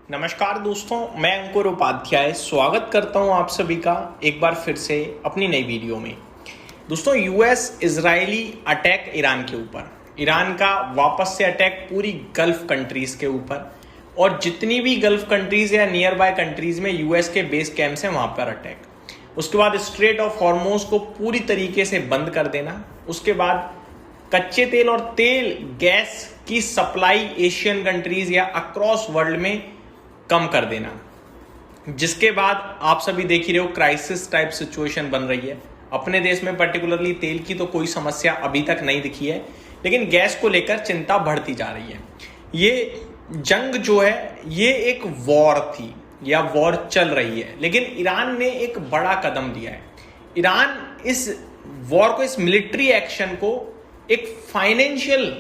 नमस्कार दोस्तों, मैं अंकुर उपाध्याय स्वागत करता हूं आप सभी का एक बार फिर से अपनी नई वीडियो में। दोस्तों, यूएस इजरायली अटैक ईरान के ऊपर, ईरान का वापस से अटैक पूरी गल्फ कंट्रीज के ऊपर, और जितनी भी गल्फ कंट्रीज या नियर बाय कंट्रीज में यूएस के बेस कैंप्स हैं वहां पर अटैक। उसके बाद स्ट्रेट ऑफ हॉर्मोज को पूरी तरीके से बंद कर देना। उसके बाद कच्चे तेल और तेल गैस की सप्लाई एशियन कंट्रीज या अक्रॉस वर्ल्ड में कम कर देना, जिसके बाद आप सभी देख ही रहे हो क्राइसिस टाइप सिचुएशन बन रही है। अपने देश में पर्टिकुलरली तेल की तो कोई समस्या अभी तक नहीं दिखी है, लेकिन गैस को लेकर चिंता बढ़ती जा रही है। ये जंग जो है ये एक वॉर थी या वॉर चल रही है, लेकिन ईरान ने एक बड़ा कदम लिया है। ईरान इस वॉर को, इस मिलिट्री एक्शन को एक फाइनेंशियल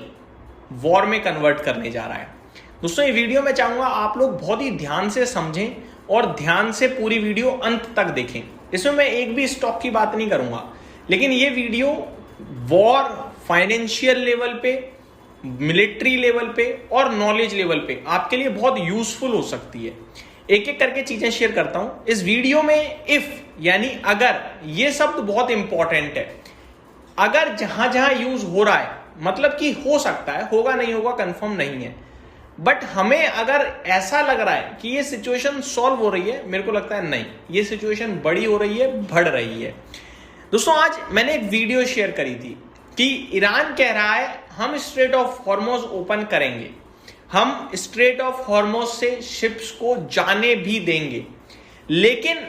वॉर में कन्वर्ट करने जा रहा है। दोस्तों, ये वीडियो मैं चाहूंगा आप लोग बहुत ही ध्यान से समझें और ध्यान से पूरी वीडियो अंत तक देखें। इसमें मैं एक भी स्टॉक की बात नहीं करूंगा, लेकिन ये वीडियो वॉर, फाइनेंशियल लेवल पे, मिलिट्री लेवल पे और नॉलेज लेवल पे आपके लिए बहुत यूजफुल हो सकती है। एक एक करके चीजें शेयर करता हूं इस वीडियो में। इफ यानी अगर, ये शब्द बहुत इंपॉर्टेंट है। अगर जहां जहां यूज हो रहा है, मतलब कि हो सकता है, होगा नहीं होगा कंफर्म नहीं है, बट हमें अगर ऐसा लग रहा है कि ये सिचुएशन सॉल्व हो रही है, मेरे को लगता है नहीं, ये सिचुएशन बड़ी हो रही है, बढ़ रही है। दोस्तों, आज मैंने एक वीडियो शेयर करी थी कि ईरान कह रहा है हम स्ट्रेट ऑफ हॉर्मोज ओपन करेंगे, हम स्ट्रेट ऑफ हॉर्मोज से शिप्स को जाने भी देंगे, लेकिन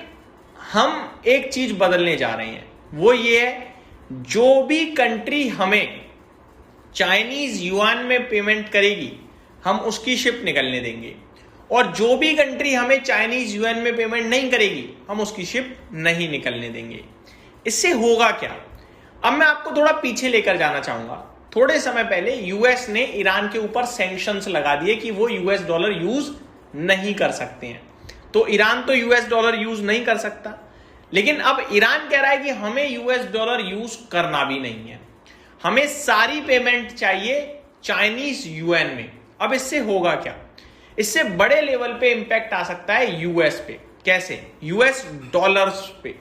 हम एक चीज बदलने जा रहे हैं। वो ये है, जो भी कंट्री हमें चाइनीज युआन में पेमेंट करेगी हम उसकी शिप निकलने देंगे, और जो भी कंट्री हमें चाइनीज युआन में पेमेंट नहीं करेगी हम उसकी शिप नहीं निकलने देंगे। इससे होगा क्या? अब मैं आपको थोड़ा पीछे लेकर जाना चाहूंगा। थोड़े समय पहले यूएस ने ईरान के ऊपर सैंक्शंस लगा दिए कि वो यूएस डॉलर यूज नहीं कर सकते हैं। तो ईरान तो यूएस डॉलर यूज नहीं कर सकता, लेकिन अब ईरान कह रहा है कि हमें यूएस डॉलर यूज करना भी नहीं है, हमें सारी पेमेंट चाहिए चाइनीज युआन में। अब इससे होगा क्या? इससे बड़े लेवल पे इंपैक्ट आ सकता है यूएस पे। कैसे? यूएस डॉलर्स पे।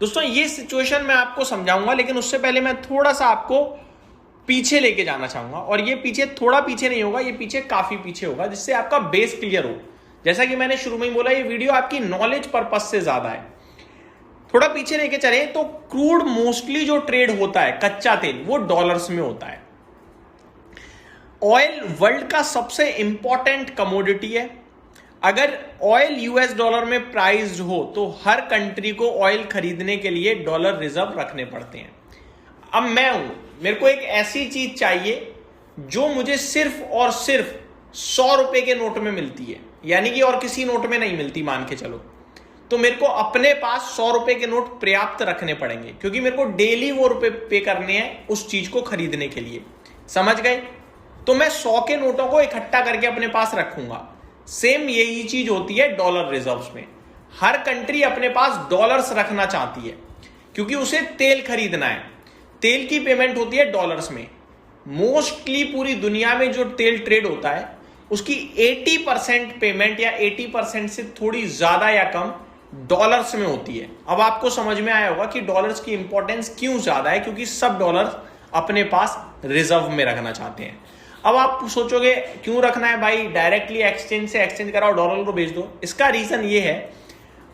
दोस्तों, ये सिचुएशन मैं आपको समझाऊंगा, लेकिन उससे पहले मैं थोड़ा सा आपको पीछे लेके जाना चाहूंगा। और ये पीछे थोड़ा पीछे नहीं होगा, ये पीछे काफी पीछे होगा, जिससे आपका बेस क्लियर हो। जैसा कि मैंने शुरू में ही बोला, ये वीडियो आपकी नॉलेज पर्पज से ज्यादा है। थोड़ा पीछे लेके चले तो क्रूड मोस्टली जो ट्रेड होता है, कच्चा तेल, वो डॉलर्स में होता है। ऑयल वर्ल्ड का सबसे इंपॉर्टेंट कमोडिटी है। अगर ऑयल यूएस डॉलर में प्राइस्ड हो तो हर कंट्री को ऑयल खरीदने के लिए डॉलर रिजर्व रखने पड़ते हैं। अब मैं हूं, मेरे को एक ऐसी चीज चाहिए जो मुझे सिर्फ और सिर्फ 100 रुपए के नोट में मिलती है, यानी कि और किसी नोट में नहीं मिलती, मान के चलो। तो मेरे को अपने पास 100 रुपए के नोट पर्याप्त रखने पड़ेंगे, क्योंकि मेरे को डेली वो रुपए पे करने हैं उस चीज को खरीदने के लिए। समझ गए? तो मैं 100 के नोटों को इकट्ठा करके अपने पास रखूंगा। सेम यही चीज होती है डॉलर रिजर्व्स में। हर कंट्री अपने पास डॉलर्स रखना चाहती है, क्योंकि उसे तेल खरीदना है। तेल की पेमेंट होती है डॉलर्स में। मोस्टली पूरी दुनिया में जो तेल ट्रेड होता है उसकी 80% पेमेंट, या 80% से थोड़ी ज्यादा या कम, डॉलर्स में होती है। अब आपको समझ में आया होगा कि डॉलर्स की इंपॉर्टेंस क्यों ज्यादा है, क्योंकि सब डॉलर्स अपने पास रिजर्व में रखना चाहते हैं। अब आप सोचोगे क्यों रखना है भाई, डायरेक्टली एक्सचेंज से एक्सचेंज कराओ, डॉलर को बेच दो। इसका रीजन ये है,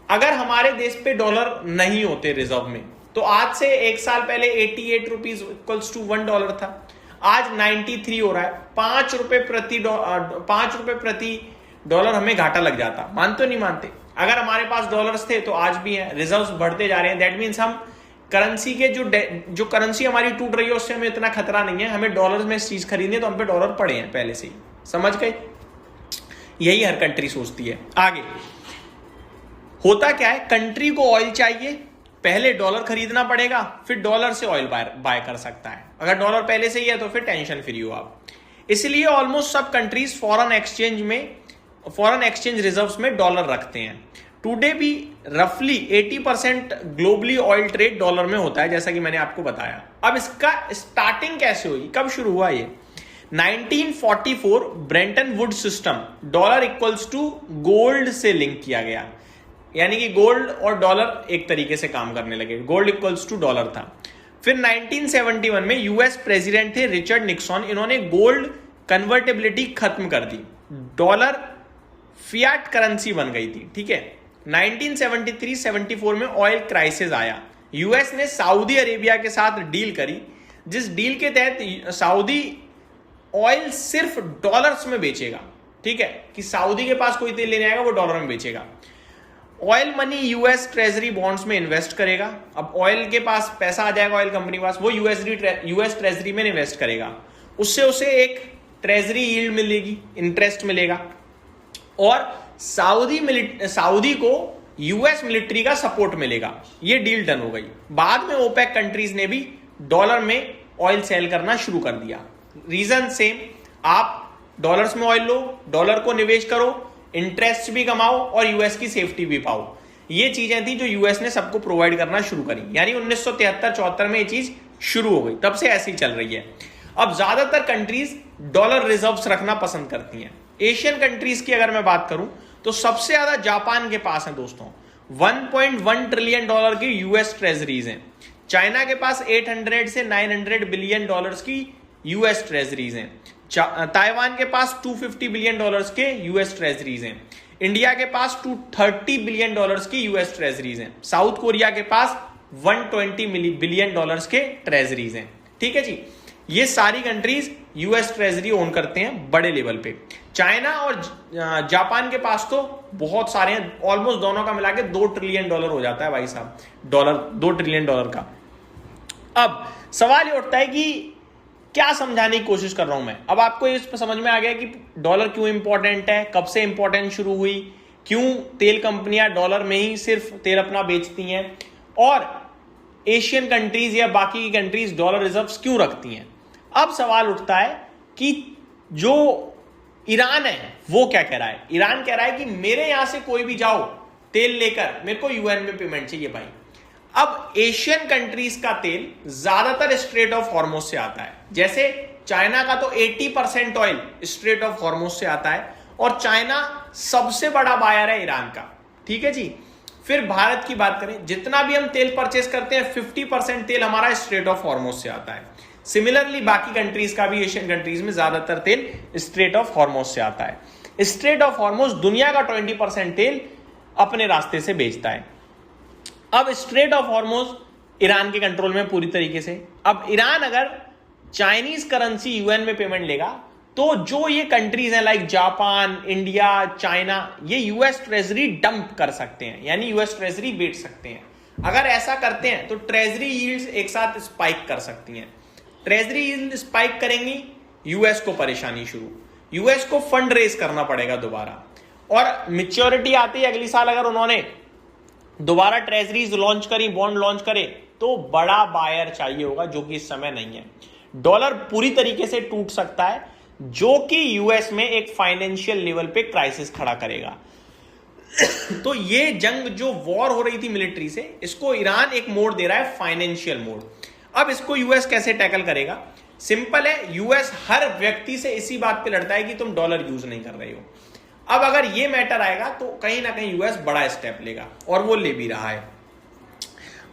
अगर हमारे देश पे डॉलर नहीं होते रिजर्व में, तो आज से एक साल पहले 88 रुपीज इक्वल्स टू $1 था, आज 93 हो रहा है। 5 रुपए प्रति डॉलर हमें घाटा लग जाता। मानते हो नहीं मानते? अगर हमारे पास डॉलर्स थे तो आज भी है, रिजर्व्स बढ़ते जा रहे हैं। दैट मीन्स हम करेंसी के जो करेंसी हमारी टूट रही है उससे हमें इतना खतरा नहीं है। हमें डॉलर्स में चीज खरीदनी है तो हम पे डॉलर पड़े हैं पहले से ही। समझ गए? यही हर कंट्री सोचती है। आगे होता क्या है, कंट्री को ऑयल चाहिए, पहले डॉलर खरीदना पड़ेगा, फिर डॉलर से ऑयल बाय कर सकता है। अगर डॉलर पहले से ही है तो फिर टेंशन फ्री हो आप। इसलिए ऑलमोस्ट सब कंट्रीज फॉरेन एक्सचेंज रिजर्व्स में डॉलर रखते हैं। टुडे भी रफली 80% ग्लोबली ऑयल ट्रेड डॉलर में होता है, जैसा कि मैंने आपको बताया। अब इसका स्टार्टिंग कैसे हुई, कब शुरू हुआ ये? 1944 Bretton Woods system dollar equals to gold से लिंक किया गया, यानी कि गोल्ड और डॉलर एक तरीके से काम करने लगे, गोल्ड इक्वल्स टू डॉलर था। फिर 1971 में यूएस प्रेसिडेंट थे रिचर्ड निक्सन, इन्होंने गोल्ड कन्वर्टेबिलिटी खत्म कर दी, डॉलर फियाट करेंसी बन गई थी, ठीक है। 1973-74 में ऑयल क्राइसिस आया, यूएस ने सऊदी अरेबिया के साथ डील करी, जिस डील के तहत सऊदी ऑयल सिर्फ डॉलर्स में बेचेगा, ठीक है, कि सऊदी के पास कोई तेल लेने आएगा वो डॉलर में बेचेगा। Oil money US treasury bonds में इन्वेस्ट करेगा, अब ऑयल के पास पैसा आ जाएगा, ऑयल कंपनी के पास, वो यूएस ट्रेजरी में इन्वेस्ट करेगा, उससे उसे एक ट्रेजरी यील्ड मिलेगी, इंटरेस्ट मिलेगा, और सऊदी को यूएस मिलिट्री का सपोर्ट मिलेगा। ये डील डन हो गई। बाद में ओपेक कंट्रीज ने भी डॉलर में ऑयल सेल करना शुरू कर दिया। रीजन सेम, आप डॉलर्स में ऑयल लो, डॉलर को निवेश करो, इंटरेस्ट भी कमाओ और यूएस की सेफ्टी भी पाओ। ये चीजें थी जो यूएस ने सबको प्रोवाइड करना शुरू करी, यानी 1973-74 में ये चीज शुरू हो गई, तब से ऐसी चल रही है। अब ज्यादातर कंट्रीज डॉलर रिजर्व्स रखना पसंद करती हैं। एशियन कंट्रीज की अगर मैं बात करूं तो सबसे ज्यादा जापान के पास है दोस्तों, 1.1 ट्रिलियन डॉलर की यूएस ट्रेजरीज हैं। चाइना के पास 800 से 900 बिलियन डॉलर्स की यूएस ट्रेजरीज हैं। ताइवान के पास 250 बिलियन डॉलर्स के यूएस ट्रेजरीज हैं। इंडिया के पास 230 बिलियन डॉलर्स की यूएस ट्रेजरीज हैं। साउथ कोरिया के पास 120 बिलियन डॉलर्स के ट्रेजरीज हैं, ठीक है जी। ये सारी कंट्रीज यूएस ट्रेजरी ओन करते हैं बड़े लेवल पे। चाइना और जापान के पास तो बहुत सारे हैं, ऑलमोस्ट दोनों का मिला के 2 ट्रिलियन डॉलर हो जाता है भाई साहब, डॉलर 2 ट्रिलियन डॉलर का। अब सवाल ये उठता है कि क्या समझाने की कोशिश कर रहा हूं मैं। अब आपको इस पर समझ में आ गया कि डॉलर क्यों इंपॉर्टेंट है, कब से इंपॉर्टेंट शुरू हुई, क्यों तेल कंपनियां डॉलर में ही सिर्फ तेल अपना बेचती हैं, और एशियन कंट्रीज या बाकी की कंट्रीज डॉलर रिजर्व्स क्यों रखती हैं। अब सवाल उठता है कि जो ईरान है वो क्या कह रहा है। ईरान कह रहा है कि मेरे यहां से कोई भी जाओ तेल लेकर, मेरे को यूएन में पेमेंट चाहिए भाई। अब एशियन कंट्रीज का तेल ज्यादातर स्ट्रेट ऑफ हॉर्मुज से आता है, जैसे चाइना का तो 80% ऑयल स्ट्रेट ऑफ हॉर्मुज से आता है, और चाइना सबसे बड़ा बायर है ईरान का, ठीक है जी। फिर भारत की बात करें, जितना भी हम तेल परचेस करते हैं 50% तेल हमारा स्ट्रेट ऑफ हॉर्मुज से आता है। सिमिलरली बाकी कंट्रीज का भी, एशियन कंट्रीज में ज्यादातर तेल स्ट्रेट ऑफ हॉर्मुज से आता है। स्ट्रेट ऑफ हॉर्मुज दुनिया का 20% तेल अपने रास्ते से बेचता है। अब स्ट्रेट ऑफ हॉर्मुज ईरान के कंट्रोल में पूरी तरीके से। अब ईरान अगर चाइनीज करेंसी यूएन में पेमेंट लेगा तो जो ये कंट्रीज हैं लाइक जापान, इंडिया, चाइना, ये यूएस ट्रेजरी डंप कर सकते हैं, यानी यूएस ट्रेजरी बेच सकते हैं। अगर ऐसा करते हैं तो ट्रेजरी यील्ड्स एक साथ स्पाइक कर सकती हैं। ट्रेजरी यील्ड स्पाइक करेंगी, यूएस को परेशानी शुरू, यूएस को फंड रेज करना पड़ेगा दोबारा, और मैच्योरिटी आती है अगली साल, अगर उन्होंने दोबारा ट्रेजरीज लॉन्च करी, बॉन्ड लॉन्च करे, तो बड़ा बायर चाहिए होगा, जो कि इस समय नहीं है। डॉलर पूरी तरीके से टूट सकता है, जो कि यूएस में एक फाइनेंशियल लेवल पे क्राइसिस खड़ा करेगा। तो ये जंग जो वॉर हो रही थी मिलिट्री से, इसको ईरान एक मोड़ दे रहा है, फाइनेंशियल मोड़। अब इसको यूएस कैसे टैकल करेगा? सिंपल है, यूएस हर व्यक्ति से इसी बात पे लड़ता है कि तुम डॉलर यूज नहीं कर रहे हो। अब अगर ये मैटर आएगा तो कहीं ना कहीं यूएस बड़ा स्टेप लेगा, और वो ले भी रहा है।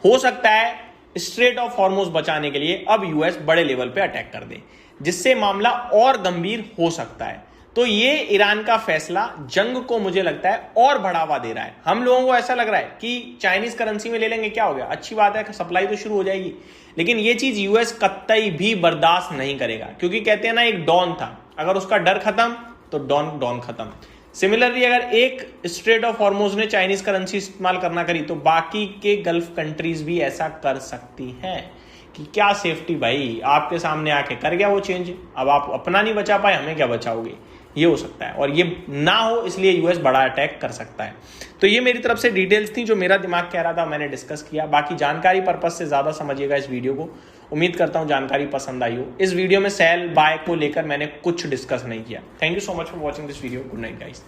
हो सकता है स्ट्रेट ऑफ हॉर्मुज बचाने के लिए अब यूएस बड़े लेवल पे अटैक कर दे, जिससे मामला और गंभीर हो सकता है। तो ये ईरान का फैसला जंग को मुझे लगता है और बढ़ावा दे रहा है। हम लोगों को ऐसा लग रहा है कि चाइनीज करेंसी में ले लेंगे, क्या हो गया, अच्छी बात है, सप्लाई तो शुरू हो जाएगी, लेकिन ये चीज यूएस कतई भी बर्दाश्त नहीं करेगा, क्योंकि कहते हैं ना, एक डॉन था, अगर उसका डर खत्म तो डॉन खत्म। सिमिलरली अगर एक स्ट्रेट ऑफ हॉर्मुज ने चाइनीज करेंसी इस्तेमाल करना करी तो बाकी के गल्फ कंट्रीज भी ऐसा कर सकती हैं। कि क्या सेफ्टी भाई, आपके सामने आके कर गया वो चेंज, अब आप अपना नहीं बचा पाए, हमें क्या बचाओगे, ये हो सकता है। और ये ना हो इसलिए यूएस बड़ा अटैक कर सकता है। तो ये मेरी तरफ से डिटेल्स थी, जो मेरा दिमाग कह रहा था मैंने डिस्कस किया। बाकी जानकारी पर्पज से ज्यादा समझिएगा इस वीडियो को। उम्मीद करता हूं जानकारी पसंद आई हो। इस वीडियो में सेल बाय को लेकर मैंने कुछ डिस्कस नहीं किया। Thank you so much for watching this video. Good night guys.